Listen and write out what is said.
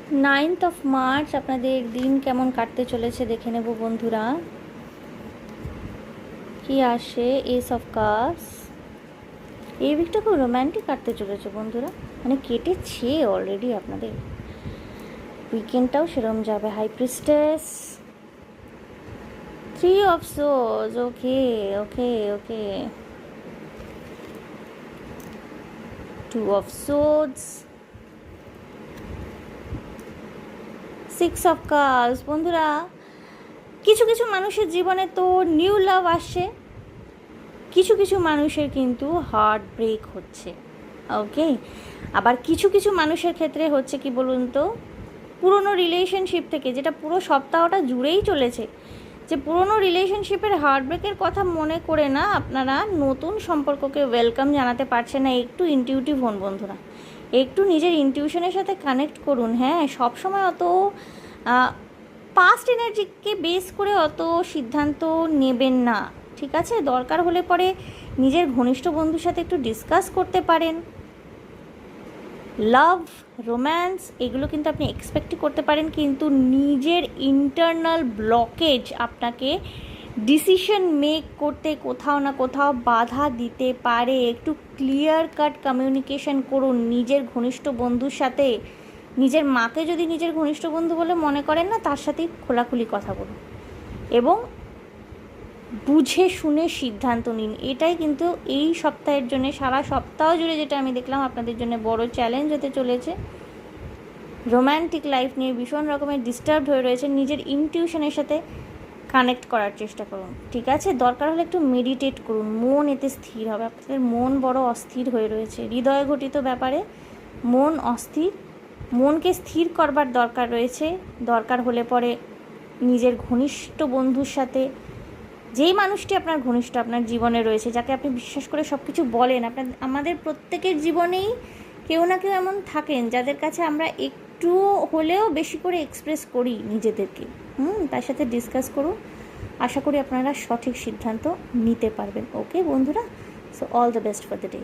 9th of March আপনাদের দিন কেমন কাটতে চলেছে দেখে নেব বন্ধুরা। কি আসে? S of cups. এই উইকটা খুব রোম্যান্টিক কাটতে চলেছে বন্ধুরা, মানে কেটেছে অলরেডি আপনাদের। উইকেন্ডটাও সেরকম যাবে। High priestess, 3 of swords, okay okay okay, 2 of swords, 6 of cups। বন্ধুরা, কিছু কিছু মানুষের জীবনে তো নিউ লাভ আসছে, কিছু কিছু মানুষের কিন্তু হার্ট ব্রেক হচ্ছে, ওকে। আবার কিছু কিছু মানুষের ক্ষেত্রে হচ্ছে কি বলুন তো, পুরনো রিলেশনশিপ থেকে, যেটা পুরো সপ্তাহটা জুড়েই চলেছে, যে পুরনো রিলেশনশিপের হার্টব্রেকের কথা মনে করে না আপনারা নতুন সম্পর্ককে ওয়েলকাম জানাতে পারছেন না। একটু ইনটিউটিভ হন বন্ধুরা, একটু নিজের ইনটিউশনের সাথে কানেক্ট করুন। হ্যাঁ, সবসময় অত পাস্ট এনার্জিকে বেস করে অত সিদ্ধান্ত নেবেন না, ঠিক আছে? দরকার হলে পরে নিজের ঘনিষ্ঠ বন্ধুর সাথে একটু ডিসকাস করতে পারেন। লাভ, রোম্যান্স এগুলো কিন্তু আপনি এক্সপেক্টই করতে পারেন, কিন্তু নিজের ইন্টারনাল ব্লকেজ আপনাকে ডিসিশন মেক করতে কোথাও না কোথাও বাধা দিতে পারে। একটু ক্লিয়ার কাট কমিউনিকেশন করুন নিজের ঘনিষ্ঠ বন্ধুর সাথে। নিজের মাকে যদি নিজের ঘনিষ্ঠ বন্ধু বলে মনে করেন না, তার সাথেই খোলাখুলি কথা বলুন এবং বুঝে শুনে সিদ্ধান্ত নিন। এটাই কিন্তু এই সপ্তাহের জন্য, সারা সপ্তাহ জুড়ে যেটা আমি দেখলাম আপনাদের জন্য বড় চ্যালেঞ্জ হতে চলেছে। রোম্যান্টিক লাইফ নিয়ে ভীষণ রকমের ডিস্টার্বড হয়ে রয়েছে, নিজের ইনটিউশনের সাথে কানেক্ট করার চেষ্টা করুন, ঠিক আছে? দরকার হলে একটু মেডিটেট করুন, মন এতে স্থির হবে। আপনাদের মন বড় অস্থির হয়ে রয়েছে, হৃদয় ঘটিত ব্যাপারে মন অস্থির, মনকে স্থির করবার দরকার রয়েছে। দরকার হলে পরে নিজের ঘনিষ্ঠ বন্ধুর সাথে, যেই মানুষটি আপনার ঘনিষ্ঠ আপনার জীবনে রয়েছে, যাকে আপনি বিশ্বাস করে সব কিছু বলেন, আমাদের প্রত্যেকের জীবনেই কেউ না কেউ এমন থাকেন যাদের কাছে আমরা একটু হলেও বেশি করে এক্সপ্রেস করি নিজেদেরকে। তার সাথে ডিসকাস করুন, আশা করি আপনারা সঠিক সিদ্ধান্ত নিতে পারবেন। ওকে বন্ধুরা, so all the best for the day.